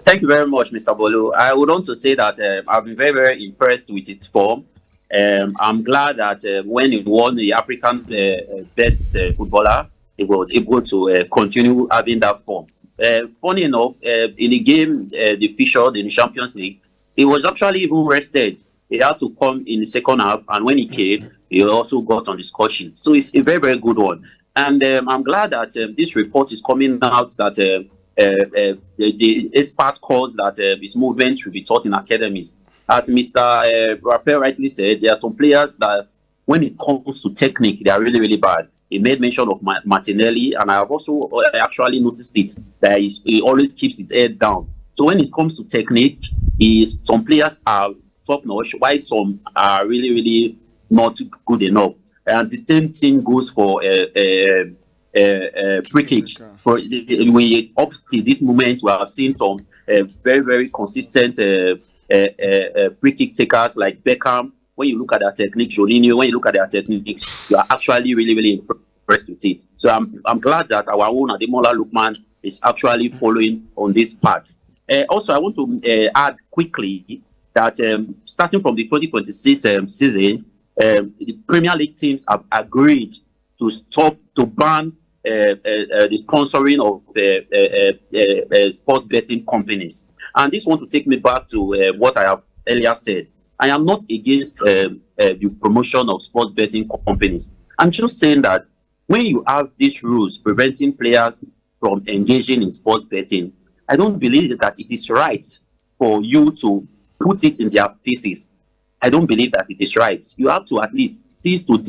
Thank you very much, Mr. Bolu. I would want to say that I've been very, very impressed with its form. I'm glad that when he won the African best footballer, he was able to continue having that form. Funny enough, in the game they featured in the Champions League, he was actually even rested. He had to come in the second half, and when he came, he also got on the score sheet. So it's a very, very good one. And I'm glad that this report is coming out that the expert calls that his movement should be taught in academies. As Mr. Raphael rightly said, there are some players that, when it comes to technique, they are really, really bad. He made mention of Martinelli, and I have also actually noticed it that he always keeps his head down. So when it comes to technique, some players are top notch, while some are really, really not good enough. And the same thing goes for free kick. For we up to this moment, we have seen some very, very consistent free kick takers like Beckham. When you look at their technique, Jorginho, when you look at their techniques, you are actually really, really impressed with it. So I'm glad that our own Ademola Lookman is actually following on this path. Also, I want to add quickly that starting from the 2026 season, the Premier League teams have agreed to ban the sponsoring of sports betting companies. And this want to take me back to what I have earlier said. I am not against the promotion of sports betting companies. I'm just saying that when you have these rules preventing players from engaging in sports betting, I don't believe that it is right for you to put it in their faces. I don't believe that it is right. You have to at least cease to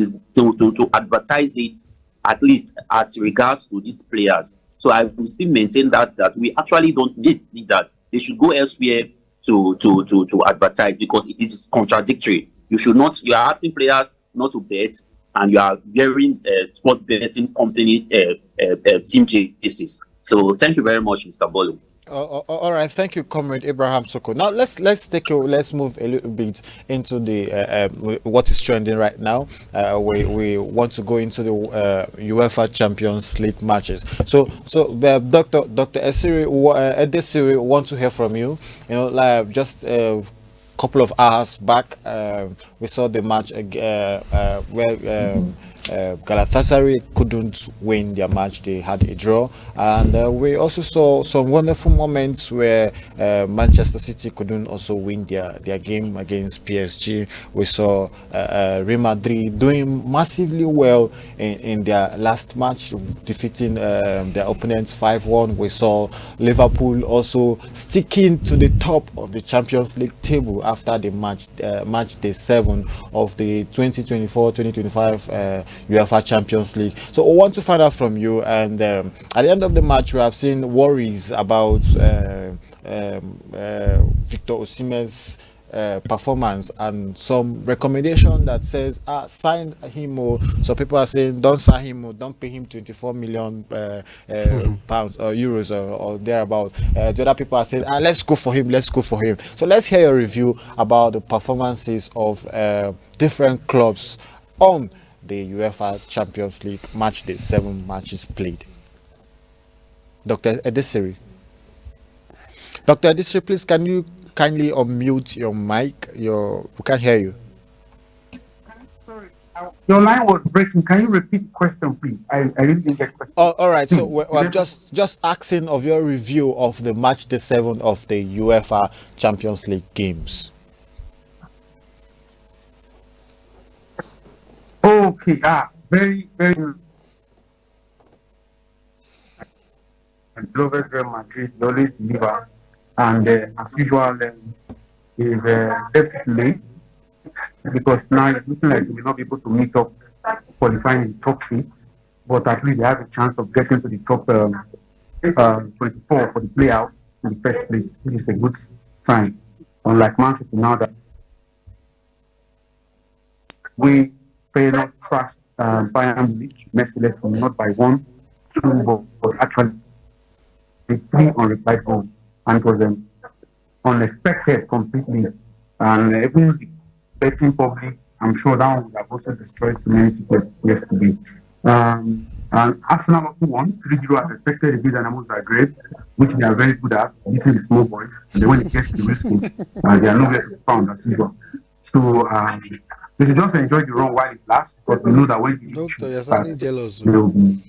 advertise it, at least as regards to these players. So I will still maintain that we actually don't need that. They should go elsewhere to advertise, because it is contradictory. You should not. You are asking players not to bet, and you are wearing sport betting company team jerseys. So thank you very much, Mr. Bolu. All right, thank you, Comrade Abraham Soko. Now let's move a little bit into the what is trending right now. We want to go into the UEFA Champions League matches. So Dr. Edesiri want to hear from you. You know, like just couple of hours back, we saw the match where Galatasaray couldn't win their match. They had a draw, and we also saw some wonderful moments where Manchester City couldn't also win their game against PSG. We saw Real Madrid doing massively well in their last match, defeating their opponents 5-1. We saw Liverpool also sticking to the top of the Champions League table after the match day 7 of the 2024-2025 UEFA Champions League. So I want to find out from you, and at the end of the match we have seen worries about Victor Osimhen's performance, and some recommendation that says sign him, or some people are saying don't sign him, or don't pay him 24 million pounds or euros or thereabout. The other people are saying let's go for him. So let's hear your review about the performances of different clubs on the UEFA Champions League match day 7 matches played. Dr. Edesiri, please, can you kindly unmute your mic? We can't hear you. Sorry, your line was breaking. Can you repeat the question, please? I really didn't get the question. Oh, all right. So we're just asking of your review of the match day 7 of the UEFA Champions League games. Okay. Very, very. And Global Real Madrid always deliver, and as usual, is definitely, because now it's looking like we will not be able to meet up qualifying in top 8, but at least they have a chance of getting to the top 24 for the playout in the first place, which is a good sign. Unlike Man City now that we failed not trust Bayern Munich mercilessly, not by 1, 2, but actually 3 unreplied goals, and it was unexpected completely. And even the betting public, I'm sure that one would have also destroyed so many tickets yesterday. Arsenal also won 3-0 as expected against Dynamo Zagreb, which they are very good at, beating the small boys. And then when it gets to the real schools, they are nowhere to be found as usual. So we should just enjoy the run while it lasts, because we know that when the Doctor, you're starts, sounding jealous. they will be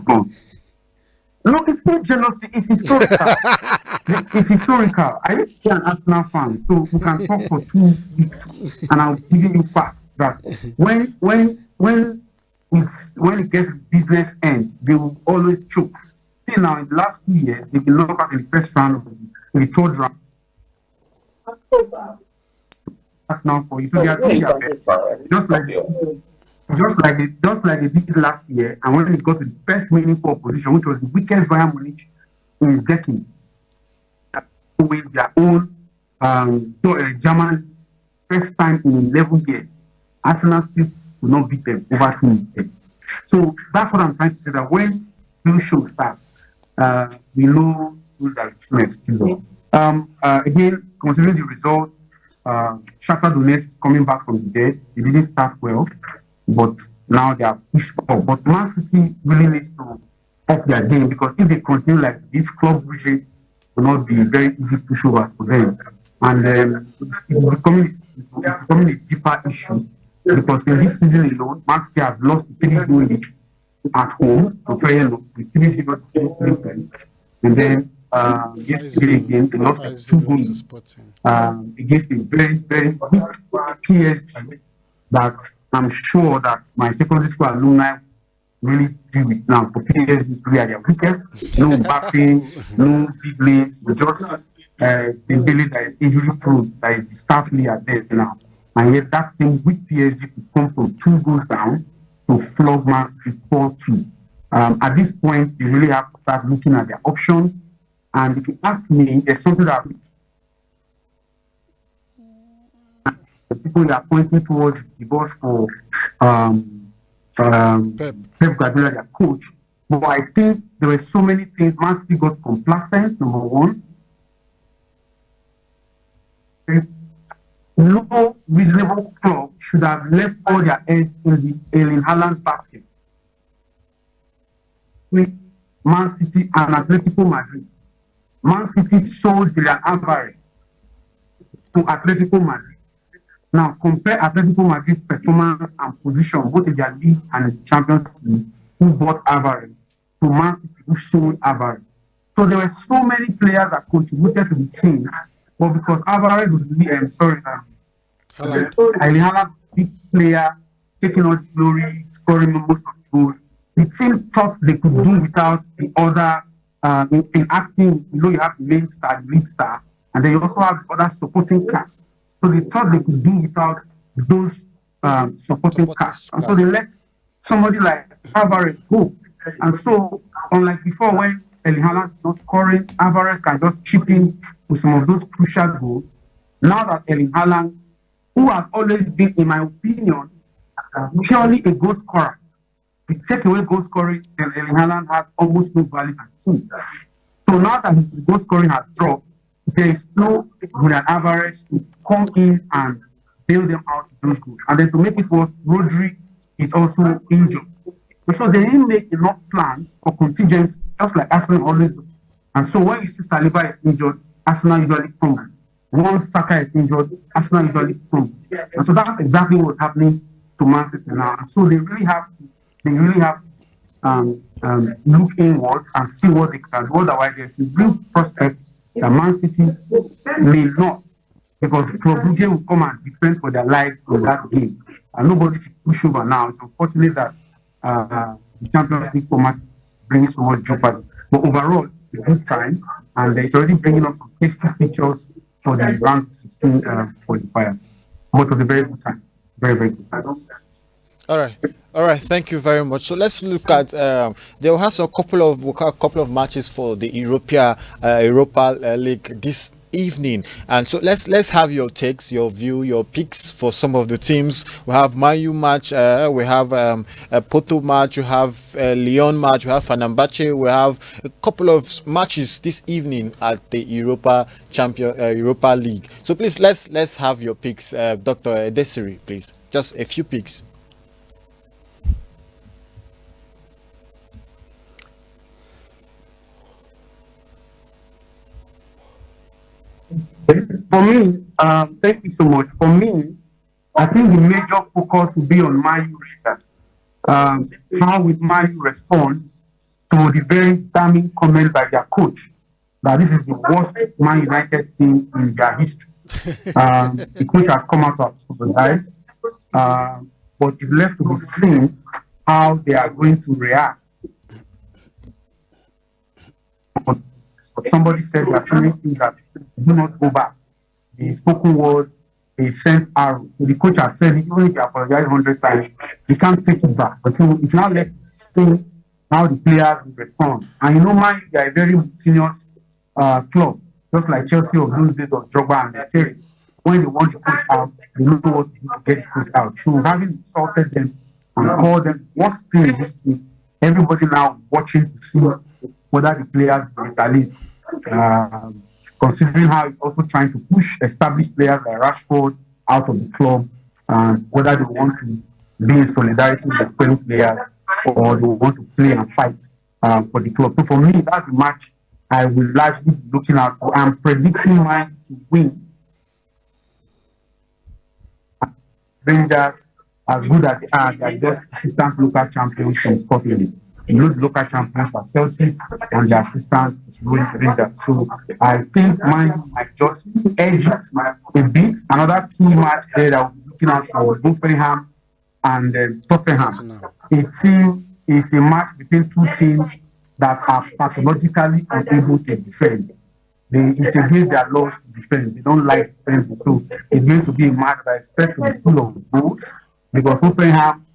gone. No, it's not jealousy, it's historical. It's historical. I used to be an Arsenal fan, so we can talk for 2 weeks, and I'll give you facts that when it gets to business end, they will always choke. See now, in the last 2 years, they've been knocked out in the first round, in the third round. That's now for you. So they are doing their best, just like they did last year. And when it got to the first meaningful opposition, which was the weakest Bayern Munich in decades, with their own German first time in 11 years, Arsenal still will not beat them over 2 years. So that's what I'm trying to say, that when new show starts, we know who's that next. Again, considering the results, Shakhtar Donetsk is coming back from the dead. They didn't start well, but now they are pushed up. But Man City really needs to up their game, because if they continue like this, club region will not be very easy pushovers for them. And it's becoming a deeper issue, because in this season alone, Man City has lost 3 goals at home to Feyenoord with 3-0 to 3-10. And then yesterday again, they lost 2 goals against a very, very weak PSG that I'm sure that my secondary school alumni really deal with now. For PSG, it's really at their weakest. No Mbappe, no big names, just Dembele that is injury prone, that is the star player there now. And yet that same weak PSG could come from 2 goals down to flog Man City 4-2. At this point, they really have to start looking at their options. And if you ask me, there's something that the people that are pointing towards divorce for Pep Guardiola, their coach. But I think there were so many things. Man City got complacent, number one. No reasonable club should have left all their eggs in the Erling Haaland basket with Man City and Atletico Madrid. Man City sold Julian Alvarez to Atletico Madrid. Now compare Atletico Madrid's performance and position both in their league and in the Champions League, who bought Alvarez, to Man City, who sold Alvarez. So there were so many players that contributed to the team, but because Alvarez was Haaland, big player, taking all the glory, scoring most of the goals, the team thought they could do without the other. In acting, you have the main star, the lead star, and then you also have the other supporting cast. So they thought they could do without those supporting cast. And so they let somebody like Alvarez go. And so, unlike before, when Erling Haaland is not scoring, Alvarez can just chip in to some of those crucial goals. Now that Erling Haaland, who has always been, in my opinion, purely a goal scorer, if you take away goal scoring, then Erling Haaland has almost no value to the team. So now that his goal scoring has dropped, there is no Julian Alvarez to come in and bail them out of those goals. And then to make it worse, Rodri is also injured. So they didn't make enough plans for contingents, just like Arsenal always do. And so when you see Saliba is injured, Arsenal usually crumble. Once Saka is injured, Arsenal usually crumble. And so that's exactly what's happening to Man City now. And so they really have to look inwards and see what they can do. Otherwise, there's a real prospect that Man City may not, because Club Brugge will come and defend for their lives in that game. And nobody should push over now. It's unfortunate that the Champions League format brings so much jeopardy. But overall, it's a good time, and it's already bringing up some tasty pictures for the round 16 qualifiers. But it was a very good time. Very, very good time. All right. Thank you very much. So let's look at. They will have a couple of matches for the Europa League this evening, and so let's have your takes, your view, your picks for some of the teams. We have Man U match. We have a Porto match. We have a Lyon match. We have Fenerbahce. We have a couple of matches this evening at the Europa League. So please let's have your picks, Dr. Desiree, please. Just a few picks. For me, thank you so much. For me, I think the major focus will be on Man U readers. How will Man U respond to the very damning comment by their coach that this is the worst Man United team in their history. The coach has come out to apologize, but it's left to be seen how they are going to react. Somebody said there are so many things that do not go back. The spoken word, they sent arrow. So the coach has said it, even if you apologize 100 times, you can't take it back. But so it's not left to see how the players will respond. And you know, man, they are a very mutinous club, just like Chelsea of those days of Drogba and Terry. When they want the coach out, they know what to do to get the coach out. So having insulted them and called them worst thing in this team, everybody now watching to see whether the players will retaliate. Considering how it's also trying to push established players like Rashford out of the club, and whether they want to be in solidarity with the fellow players or they want to play and fight for the club. So for me, that's the match I will largely be looking out for. I'm predicting mine to win. Rangers, as good as they are just assistant local champions from Scotland. You know, the local champions are Celtic and the assistant is Rangers. So I think mine might just edge it a bit. Another key match there that we'll be looking at for Wolverhampton and Tottenham. It's a match between two teams that are pathologically unable to defend. It's against their laws to defend. They don't like defending. So it's going to be a match that I expect to be full of goals because Wolverhampton,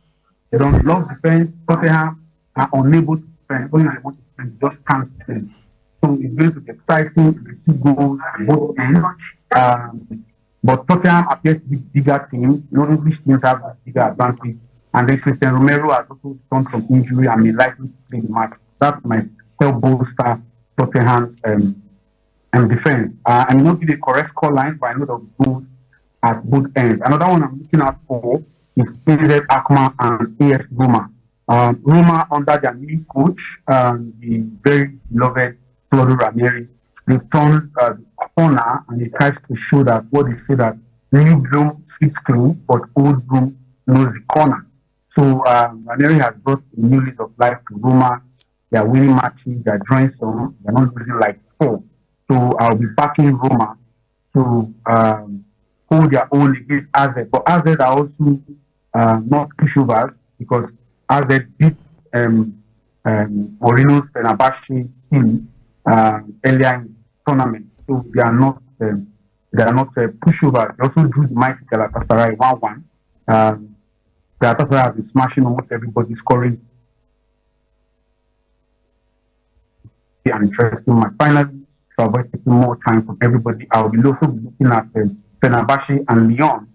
they don't love defense. Tottenham are unable to defend. Only they want to defend, just can't defend. So it's going to be exciting. We see goals at both ends. But Tottenham appears to be the bigger team. You know, English teams have this bigger advantage. And then Christian Romero has also returned from injury and may likely play the match. That might help bolster Tottenham's defense. I may not be the correct score line, but I know the goals at both ends. Another one I'm looking out for is AZ Akma and AS Roma. Roma, under their new coach, the very beloved Claudio Ranieri, they turned the corner and they tried to show that what they say that new bloom sits clean, but old bloom knows the corner. So Ranieri has brought a new lease of life to Roma. They are winning matches, they are drawing some, they're not losing like before. So I'll be backing Roma to hold their own against AZ. But AZ are also not pushovers because AZ beat Mourinho's Fenerbahce team earlier in the tournament. So they are not pushovers. They also drew the mighty Galatasaray 1-1. Galatasaray have been smashing almost everybody, scoring an interesting match. Finally, to avoid taking more time from everybody, I will be also looking at Fenerbahce and Lyon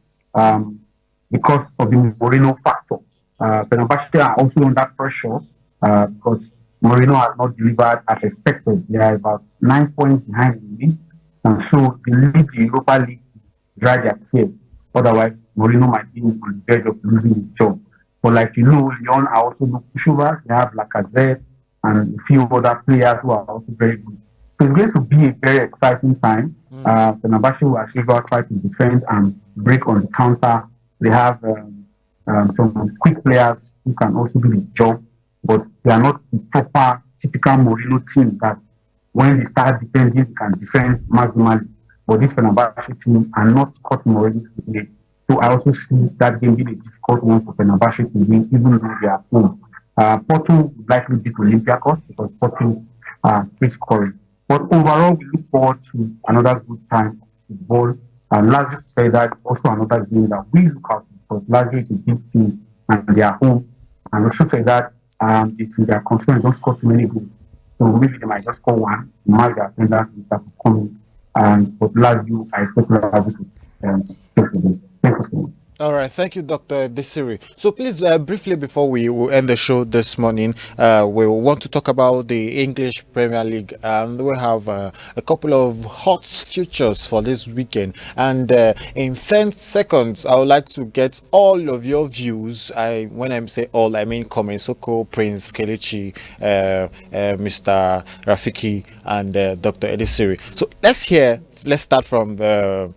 because of the Mourinho factor. Fenerbahce are also under pressure because Mourinho has not delivered as expected. They are about 9 points behind the league, and so they need the Europa League to dry their tears. Otherwise, Mourinho might be on the verge of losing his job. But like you know, Lyon are also no pushover. They have Lacazette and a few other players who are also very good. So it's going to be a very exciting time. Fenerbahce will as usual try to defend and break on the counter. They have some quick players who can also do the job, but they are not the proper typical Mourinho team that when they start defending, they can defend maximally. But this Fenerbahce team are not cutting already to play. So I also see that game being a difficult one for Fenerbahce to win, even though they are at home. Porto would likely beat Olympiacos because Porto are free scoring. But overall, we look forward to another good time of football. And Lazio say that also another game that we look out for because Lazio is a big team and they are home. And also say that if they are concerned, don't score too many goals. So maybe they might just score one, mark their attendance and start coming. But Lazio, I expect Lazio to take the game. Thank you so much. All right, thank you, Dr. Desiri. So please, briefly before we will end the show this morning, we want to talk about the English Premier League, and we have a couple of hot futures for this weekend. And in 10 seconds, I would like to get all of your views. When I say all, I mean Komen Soko, Prince Kelechi, Mr. Rafiki, and Dr. Edisiri. So let's hear let's start from the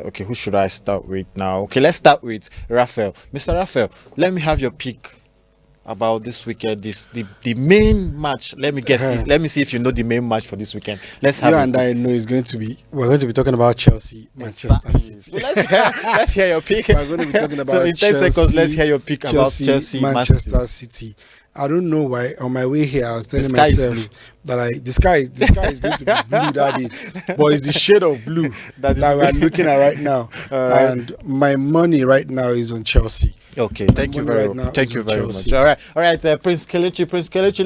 okay, who should I start with now? Okay, let's start with Raphael. Mr. Raphael, let me have your pick about this weekend, the main match. Let me guess it. Let me see if you know the main match for this weekend. Let's have you and I know we're going to be talking about Chelsea, Manchester City. So let's hear your pick. We're going to be talking about so in 10 seconds, let's hear your pick about Chelsea, Manchester City. I don't know why. On my way here, I was telling myself that the sky is going to be blue that day, but it's the shade of blue that we're looking at right now. And my money right now is on Chelsea. Okay, thank you very much. All right, Prince Kelechi,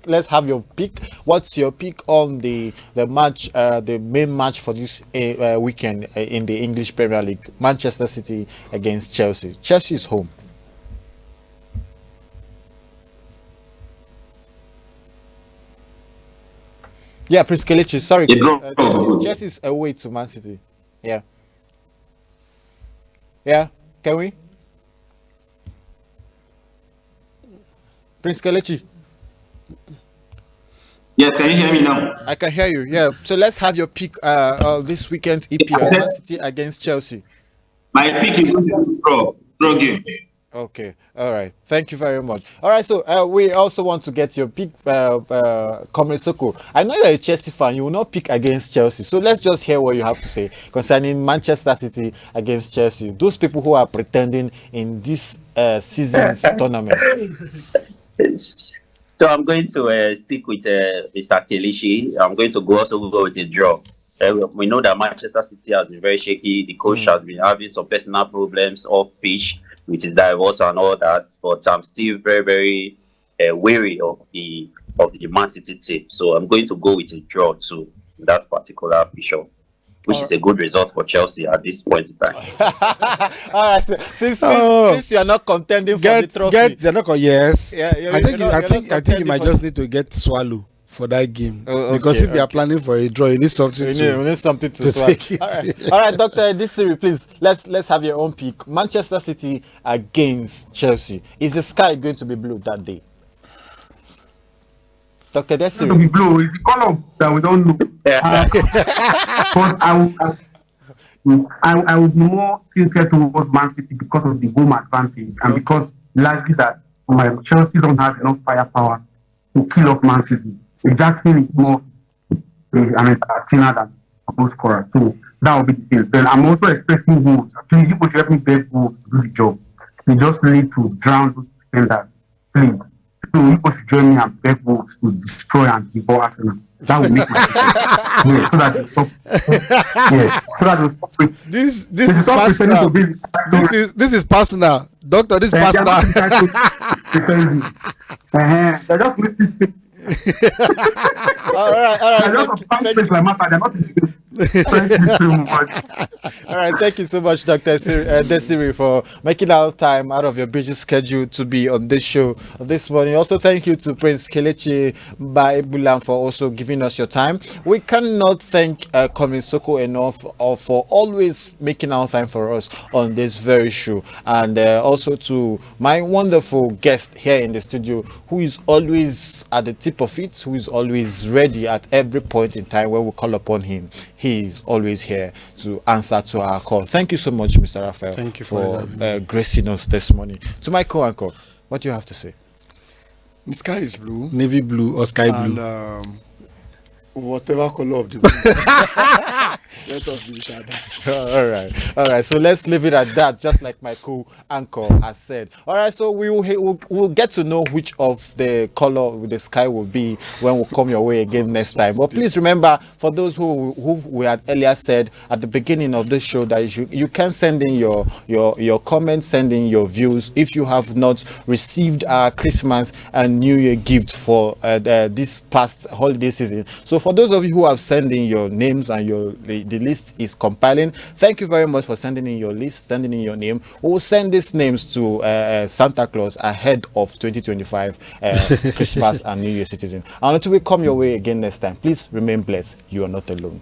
let's have your pick. What's your pick on the match, the main match for this weekend in the English Premier League? Manchester City against Chelsea. Chelsea is home. Yeah, Prince Kelechi, sorry. Chelsea's away to Man City. Yeah. Yeah, can we? Prince Kelechi. Yes, can you hear me now? I can hear you, yeah. So let's have your pick this weekend's EPL, Man City against Chelsea. My pick is going to be draw game. Okay, all right. Thank you very much. All right, so we also want to get your pick, Comrade Soko. I know you're a Chelsea fan. You will not pick against Chelsea. So let's just hear what you have to say concerning Manchester City against Chelsea. Those people who are pretending in this season's tournament. So I'm going to stick with Mr. Kelechi. I'm going to also go with a draw. We know that Manchester City has been very shaky. The coach has been having some personal problems off pitch, which is divorce and all that. But I'm still very, very wary of the Man City team. So I'm going to go with a draw to that particular fixture, which is a good result for Chelsea at this point in time. All right, so since you are not contending for the trophy, they're not. Yes, yeah, I think you might just need to get swallow for that game, because if they are planning for a draw, you need something to swallow. All right, Dr. Desiri, please let's have your own pick. Manchester City against Chelsea. Is the sky going to be blue that day? Dr. Desiri. It's going to be blue. It's the color that we don't know. But I would be more tilted towards Man City because of the home advantage, and because largely that Chelsea don't have enough firepower to kill off Man City. Jackson is more an entertainer than a goal scorer. So that will be the thing. Then I'm also expecting goals. Please, you should help me bet goals to do the job. We just need to drown those defenders. Please. So you should join me and bet goals to destroy and devour Arsenal. That will make my so that they stop. So that they stop. This is personal. This is personal. Doctor, this is personal. They're just making space. All right. All right, thank you so much, Dr. Desiri, for making out time out of your busy schedule to be on this show this morning. Also, thank you to Prince Kelechi Baibulam for also giving us your time. We cannot thank Comrade Soko enough for always making out time for us on this very show, and also to my wonderful guest here in the studio, who is always at the tip of it, who is always ready at every point in time when we call upon him. He is always here to answer to our call. Thank you so much, Mr. Raphael. Thank you for gracing us this morning. To my co-anchor, what do you have to say? The sky is blue, navy blue or sky blue, and whatever color of the blue. Let us leave it at that. All right. So let's leave it at that, just like my co-anchor has said. All right. So we'll get to know which of the color with the sky will be when we come your way again next time. But please remember, for those who we had earlier said at the beginning of the show, that you can send in your comments, send in your views if you have not received our Christmas and New Year gift for this past holiday season. So for those of you who have sent in your names and the list is compiling, thank you very much for sending in your list, sending in your name. We'll send these names to Santa Claus ahead of 2025 Christmas and New Year citizen. And until we come your way again next time, please remain blessed. You are not alone.